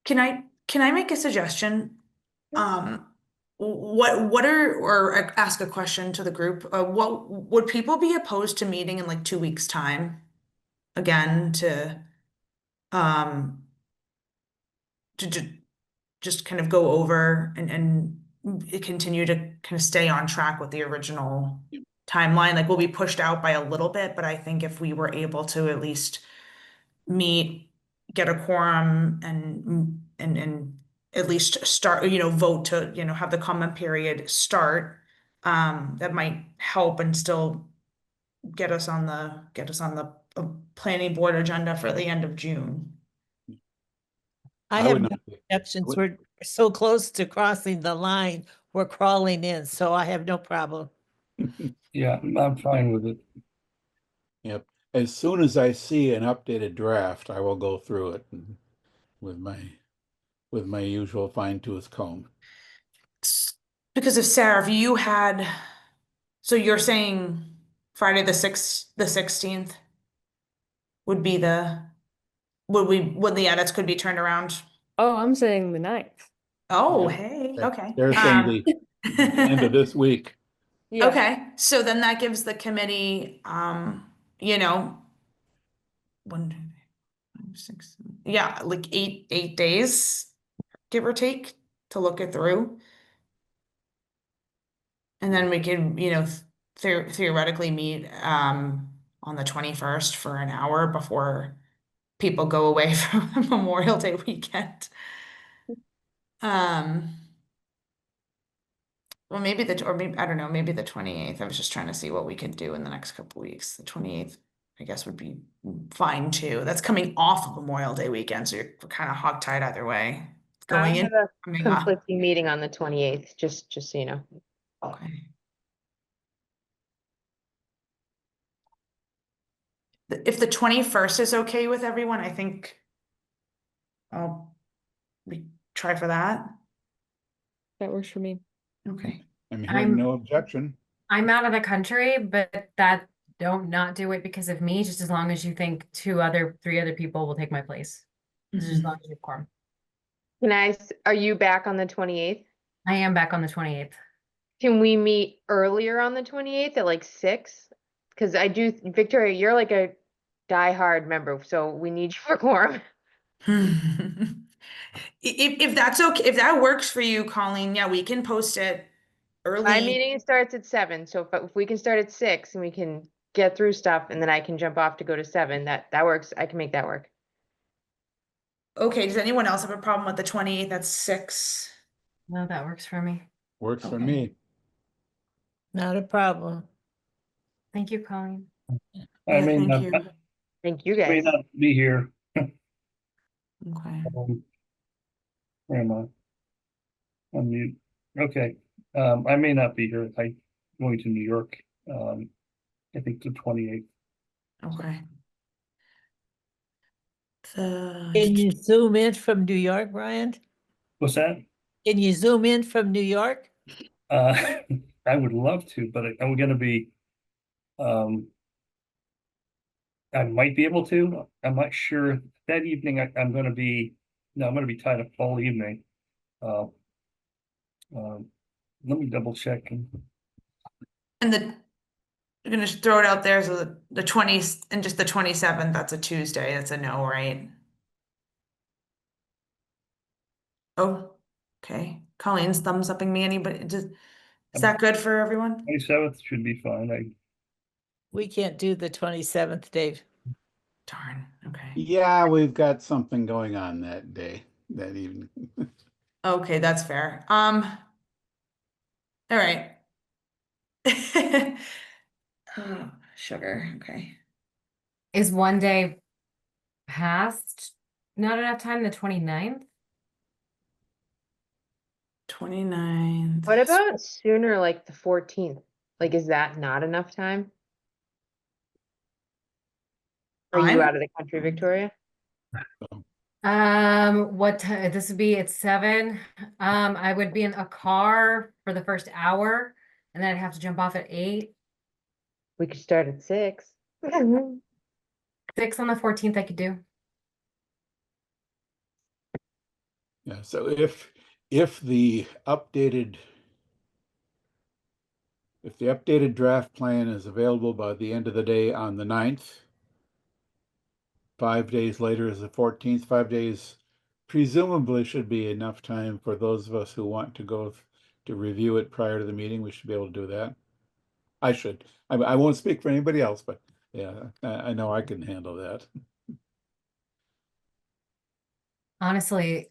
Can I make a suggestion? What are, or ask a question to the group? What would people be opposed to meeting in like 2 weeks' time? Again, um, to just kind of go over and continue to kind of stay on track with the original timeline. Like we'll be pushed out by a little bit, but I think if we were able to at least meet, get a quorum and at least start, vote to, have the comment period start, that might help and still get us on the planning board agenda for the end of June. I I have would no not. exceptions. We're so close to crossing the line. We're crawling in, so I have no problem. Yeah, I'm fine with it. Yep. As soon as I see an updated draft, I will go through it with my usual fine tooth comb. Because if Sarah, if you had, so you're saying Friday the 16th would be when the edits could be turned around? Oh, I'm saying the 9th. Oh, Yeah. hey, They're- okay. They're saying the end of this week. Yeah. Okay, so then that gives the committee, you know, 1, 2, 3, 4, 5, 6, yeah, like eight days, give or take, to look it through. And then we could, you know, theoretically meet, on the 21st for an hour before people go away for Memorial Day weekend. Um, well, maybe or maybe, I don't know, maybe the 28th. I was just trying to see what we could do in the next couple weeks. The 28th, I guess, would be fine too. That's coming off of Memorial Day weekend, so you're kind of hogtied either way. I Going in, have a coming off. conflicting meeting on the 28th, just so you know. Okay. If the 21st is okay with everyone, I think we try for that. That works for me. Okay. I'm hearing I'm- no objection. I'm out of the country, but that don't not do it because of me, just as long as you think 3 other people will take my place. Just as long as you have quorum. Are you back on the 28th? I am back on the 28th. Can we meet earlier on the 28th at like 6? Because Victoria, you're like a diehard member, so we need you for quorum. If that's okay, if that works for you, Colleen, yeah, we can post it early. My meeting starts at 7, so if we can start at 6 and we can get through stuff and then I can jump off to go to 7, that works. I can make that work. Okay, does anyone else have a problem with the 28th at 6? No, that works for me. Works for Okay. me. Not a problem. Thank you, Colleen. I may Thank not, you. Thank you may guys. not be here. Okay. Where am I? On mute. Okay, I may not be here. I'm going to New York. I think the 28th. Okay. Can The, you zoom in from New York, Brian? What's that? Can you zoom in from New York? I would love to, but I'm gonna be, I might be able to. I'm not sure. That evening, I'm gonna be, no, I'm gonna be tied up all evening. Uh, Let me double check. and you're gonna just throw it out there, so the 20th and just the 27th, that's a Tuesday, that's a no, right? Oh, okay. Colleen's thumbs upping me, anybody, is that good for everyone? 27th should be fine. We can't do the 27th, Dave. Darn, okay. Yeah, we've got something going on that day, that evening. Okay, that's fair. All right. Oh, sugar, okay. Is one day past not enough time, the 29th? 29th. What about sooner, like the 14th? Like, is that not enough time? Are you I'm- out of the country, Victoria? What time? This would be at 7. I would be in a car for the first hour, and then I'd have to jump off at 8. We could start at 6. 6 on the 14th I could do. Yeah, so if the updated draft plan is available by the end of the day on the 9th, 5 days later is the 14th, 5 days presumably should be enough time for those of us who want to go to review it prior to the meeting. We should be able to do that. I should. I won't speak for anybody else, but yeah, I know I can handle that. Honestly,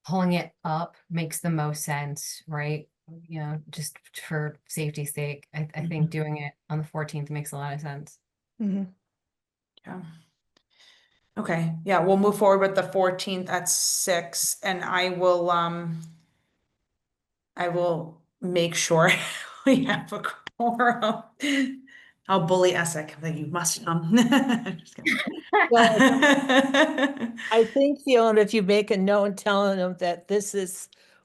pulling it up makes the most sense, right? You know, just for safety's sake. I think doing it on the 14th makes a lot of sense. Yeah. Okay, yeah, we'll move forward with the 14th at 6, and I will make sure we have a quorum. I'll bully Essek, that you must come. Just kidding. I think, Fiona, if you make a note telling them that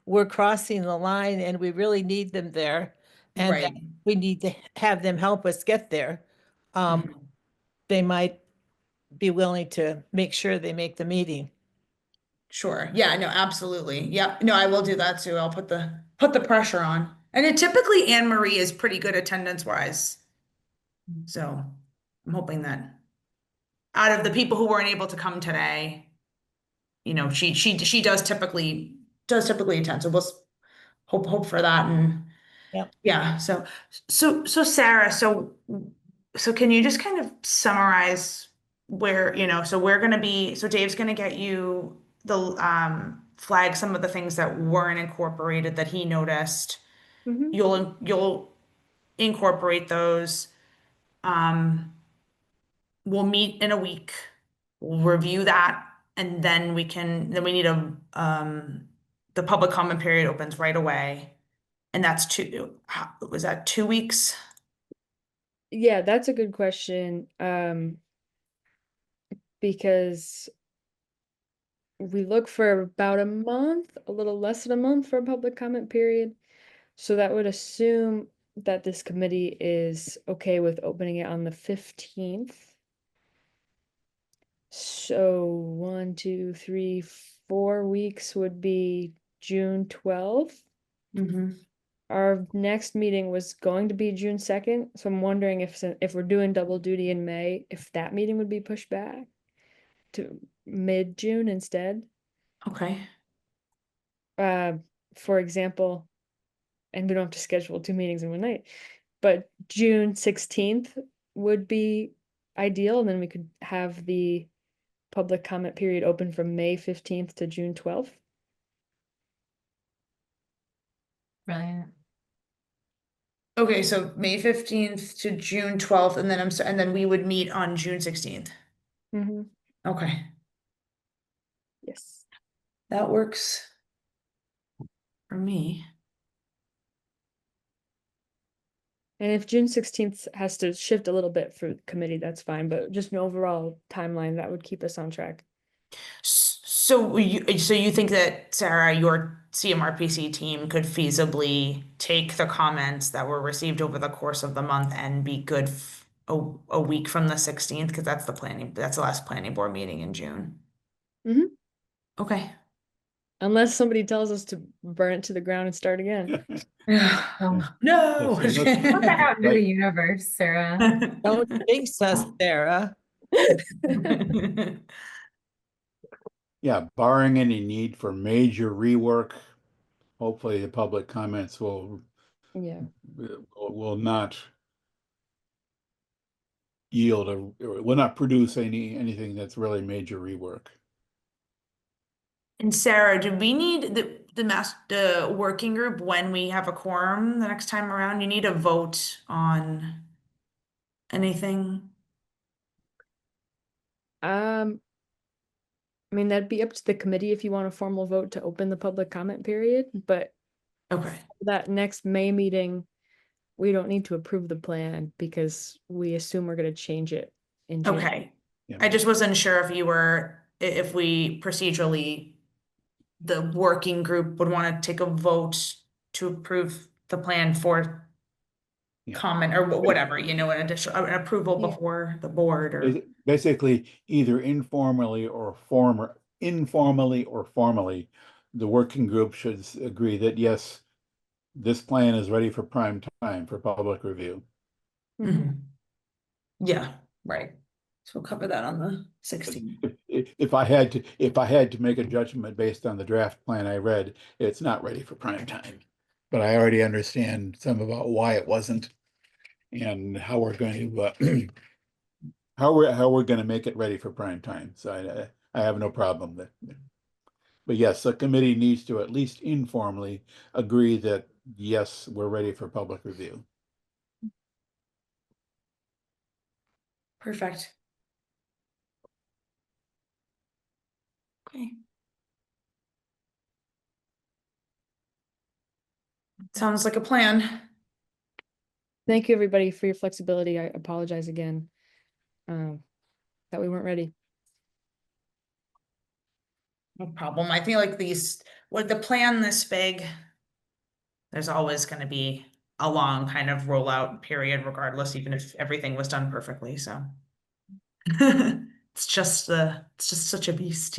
we're crossing the line and we really need them there. And that Right. we need to have them help us get there. They might be willing to make sure they make the meeting. Sure. Yeah, no, absolutely. Yep. No, I will do that too. I'll put the pressure on. And it typically Anne Marie is pretty good attendance wise. So I'm hoping that out of the people who weren't able to come today, you know, she does typically attend. So hope for that. And Yep. yeah, so Sarah, so can you just kind of summarize where, you know, so Dave's gonna get you the flag some of the things that weren't incorporated that he noticed. Mhm. You'll incorporate those. Um, we'll meet in a week. We'll review that, and then we need the public comment period opens right away. And that's was that 2 weeks? Yeah, that's a good question. Because we look for about a month, a little less than a month for a public comment period. So that would assume that this committee is okay with opening it on the 15th. So 1, 2, 3, 4 weeks would be June 12th. Mm-hmm. Our next meeting was going to be June 2nd, so I'm wondering if we're doing double duty in May, if that meeting would be pushed back to mid-June instead. Okay. For example, and we don't have to schedule 2 meetings in one night, but June 16th would be ideal, and then we could have the public comment period open from May 15th to June 12th. Brilliant. Okay, so May 15th to June 12th, and then we would meet on June 16th. Mm-hmm. Okay, Yes. that works for me. And if June 16th has to shift a little bit for the committee, that's fine, but just an overall timeline that would keep us on track. So you think that, Sarah, your CMRPC team could feasibly take the comments that were received over the course of the month and be good a week from the 16th, because that's the last planning board meeting in June. Mhm. Okay. Unless somebody tells us to burn it to the ground and start again. Oh, No. Yes, yeah, put that out into the Right. universe, Sarah. Don't jinx us, Sarah. Yeah, barring any need for major rework, hopefully the public comments Yeah. will not yield or will not produce anything that's really major rework. And Sarah, do we need the working group when we have a quorum the next time around? You need a vote on anything? I mean, that'd be up to the committee if you want a formal vote to open the public comment period, but Okay. that next May meeting, we don't need to approve the plan because we assume we're gonna change it in June. Okay. Yeah. I just wasn't sure if we procedurally, the working group would want to take a vote to approve the plan for Yeah. comment or whatever, an additional, an approval Yeah. before the board or. Basically, either informally or formally, the working group should agree that yes, this plan is ready for prime time for public review. Mhm. Yeah, right. So we'll cover that on the 16th. If I had to make a judgment based on the draft plan I read, it's not ready for prime time. But I already understand some about why it wasn't and how we're going to how we're going to make it ready for prime time. So I have no problem with it. But yes, the committee needs to at least informally agree that yes, we're ready for public review. Perfect. Okay. Sounds like a plan. Thank you, everybody, for your flexibility. I apologize again, that we weren't ready. No problem. I feel like with the plan this big, there's always going to be a long kind of rollout period regardless, even if everything was done perfectly. So it's just such a beast,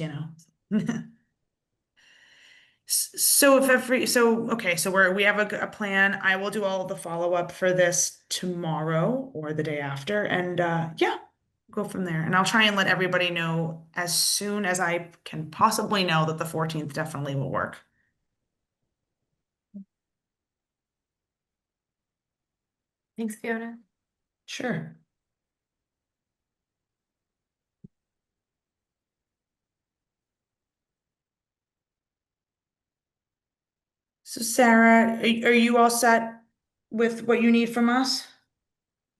So if okay, so we have a plan. I will do all of the follow-up for this tomorrow or the day after, and yeah, go from there. And I'll try and let everybody know as soon as I can possibly know that the 14th definitely will work. Thanks, Fiona. Sure. So Sarah, are you all set with what you need from us?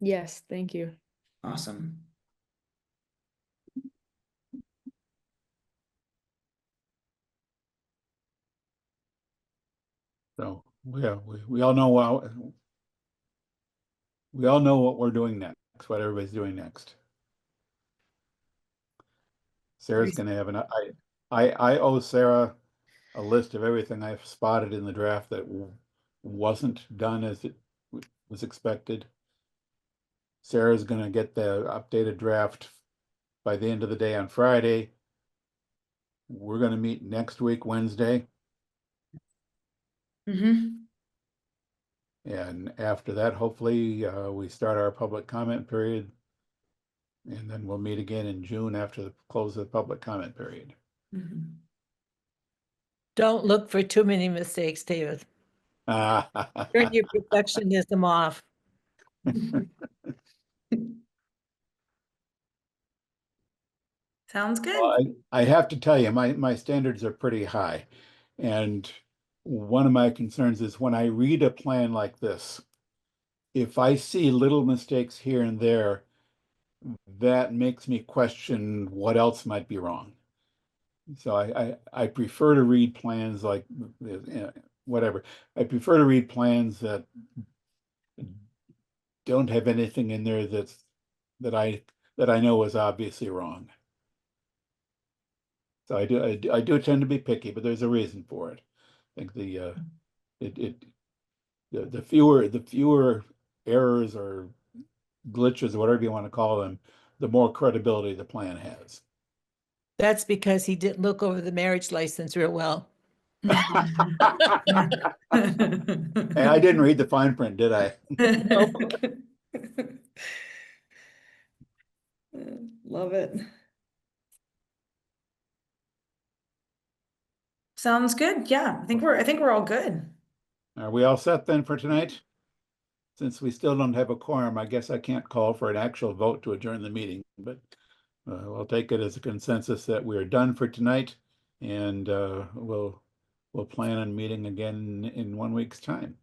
Yes, thank you. Awesome. So, we all know we all know what we're doing next, what everybody's doing next. Sarah's gonna have I owe Sarah a list of everything I've spotted in the draft that wasn't done as it was expected. Sarah's gonna get the updated draft by the end of the day on Friday. We're gonna meet next week, Wednesday, Mm-hmm. and after that, hopefully, we start our public comment period. And then we'll meet again in June after the close of the public comment period. Mm-hmm. Don't look for too many mistakes, David. Turn your perfectionism off. Sounds good. Well, I have to tell you, my standards are pretty high. And one of my concerns is when I read a plan like this, if I see little mistakes here and there, that makes me question what else might be wrong. So I prefer to read plans like whatever. I prefer to read plans that don't have anything in there that I know is obviously wrong. So I do tend to be picky, but there's a reason for it. I think the fewer errors or glitches, whatever you want to call them, the more credibility the plan has. That's because he didn't look over the marriage license real well. And I didn't read the fine print, did I? Love it. Sounds good. Yeah, I think we're all good. Are we all set then for tonight? Since we still don't have a quorum, I guess I can't call for an actual vote to adjourn the meeting, but we'll take it as a consensus that we're done for tonight, and we'll plan on meeting again in 1 week's time.